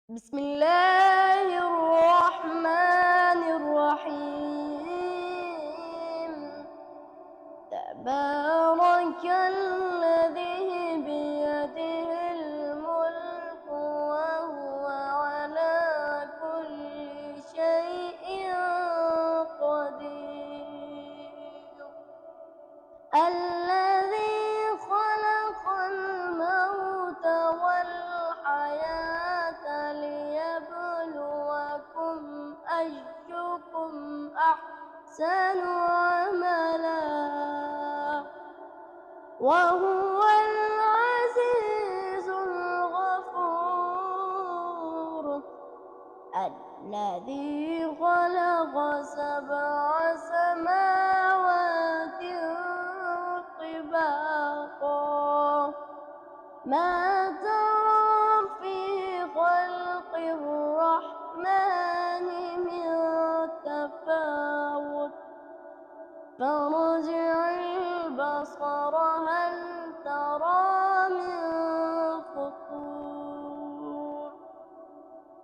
بسم الله الرحمن الرحيم. تبارك الذي بيده الملك وهو على كل شيء قدير. الذي خلق الموت والحياة ليبلوكم أيكم أحسن عملا وهو العزيز الغفور. الذي خلق سبع سماوات طباقا ما ترى في خلق الرحمن من تفاوت فارجع البصر هل ترى من فطور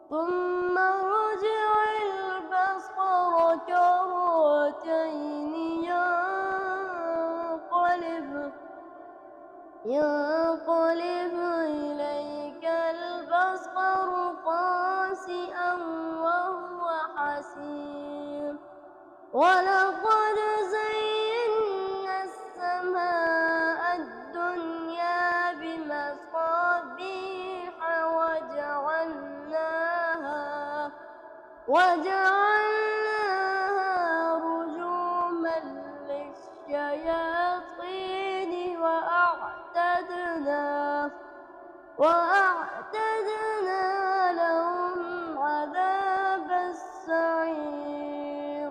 ثم ارجع البصر كرتين ينقلب إليك البصر خاسئا وهو حسير. ولقد زينا السماء الدنيا بمصابيح وجعلناها رجوما للشياطين وأعتدنا لهم عذاب السعير.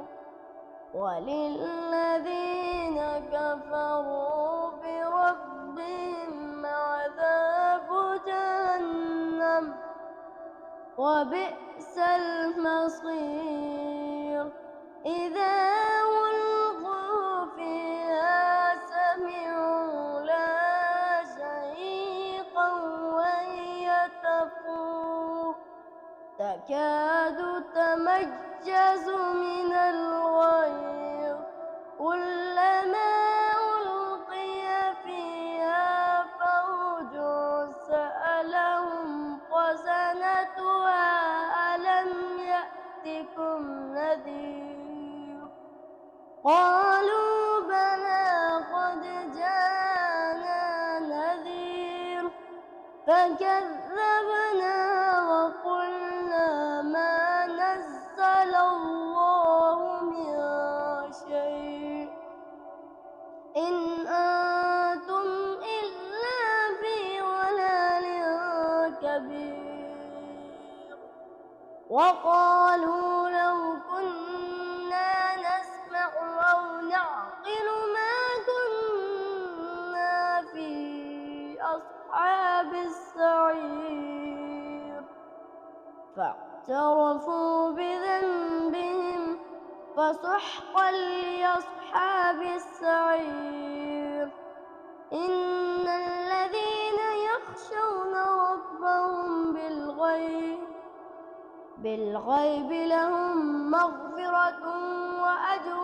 وللذين كفروا بربهم عذاب جهنم وبئس المصير. إذا ألقوا فيها سمعوا لها شهيقا وهي تفور تكاد تميز من الغيظ كلما ألقي فيها فوج سألهم خزنتها ألم يأتكم نذير قالوا بلى قد جاءنا نذير فكذبنا وقلنا ما نزل الله من شيء إن أنتم إلا في ضلال كبير. وقالوا لو كنا نسمع أو نعقل ما كنا في أصحاب السعير فاعترفوا بذنبهم فسحقا لأصحاب السعير. إن الذين يخشون ربهم بالغيب لهم مغفرة وأجر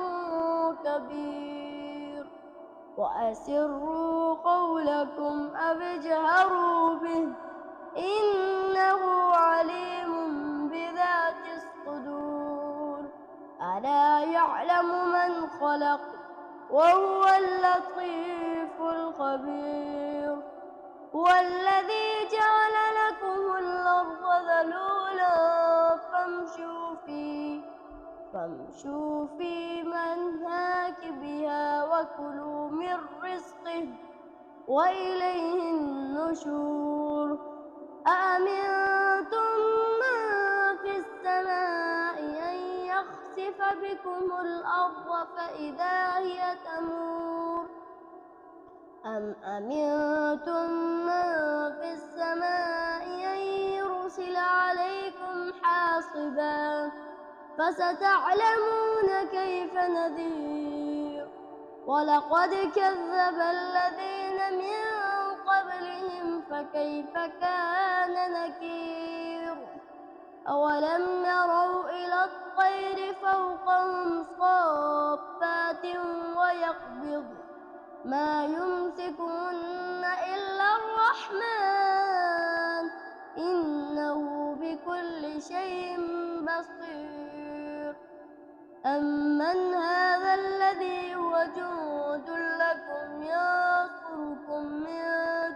كبير. وأسروا قولكم أو اجهروا به إنه عليم بذات الصدور. ألا يعلم من خلق وهو اللطيف الخبير. هو الذي جعل لكم الأرض ذلولا فامشوا في مناكبها وكلوا من رزقه وإليه النشور. أأمنتم من في السماء أن يخسف بكم الأرض فإذا هي تمور أم أمنتم من في السماء أن يرسل عليكم حاصبا فستعلمون كيف نذير. ولقد كذب الذين من قبلهم فكيف كان نكير. أولم يروا إلى الطير فوقهم صافات ويقبض ما يمسكهن إلا الرحمن إنه بكل شيء بصير أمن هذا الذي هو جند لكم ينصركم من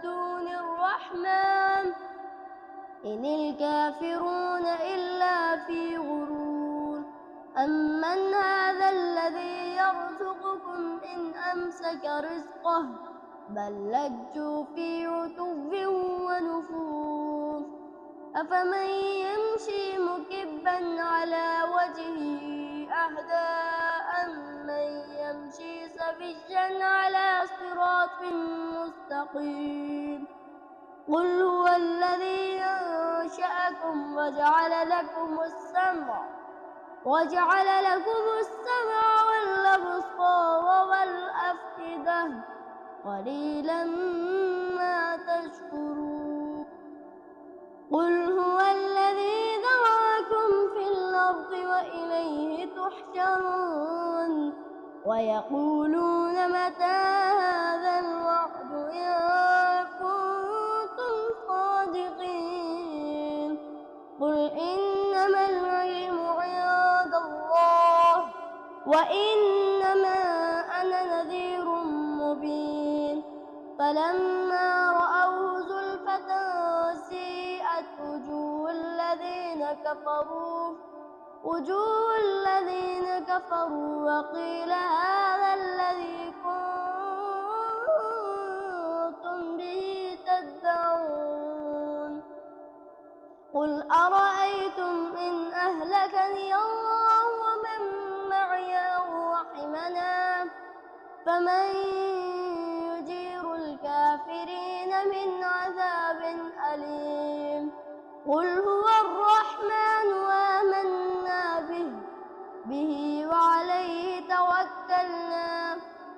دون الرحمن إن الكافرون إلا في غرور أمن هذا الذي يرزقكم إن أمسك رزقه بل لجوا في عتو ونفور أفمن يمشي مكبا على وجهه أهدى أمن يمشي سويا على صراط مستقيم قل هو الذي أنشأكم وجعل لكم السمع والأبصار والأفئدة قليلا ما تشكرون قل هو الذي ذرأكم في الأرض وإليه تحشرون ويقولون متى هذا الوعد إن كنتم صادقين قل إنما العلم عند الله وإنما أنا نذير مبين فلما رأوه زلفة سيئت وجوه الذين كفروا وقيل هذا الذي كنتم به تدعون قل أرأيتم إن أهلكني الله ومن معي أو رحمنا فمن يجير الكافرين من عذاب أليم قل هو الرحمن آمنا به وعليه توكلنا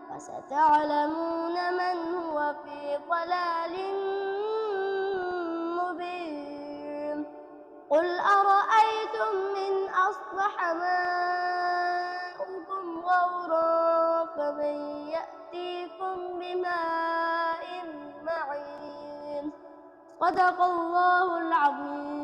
فستعلمون من هو في ضلال مبين قل أرأيتم إن أصبح ماؤكم غورا فمن يأتيكم بماء معين صدق الله العظيم.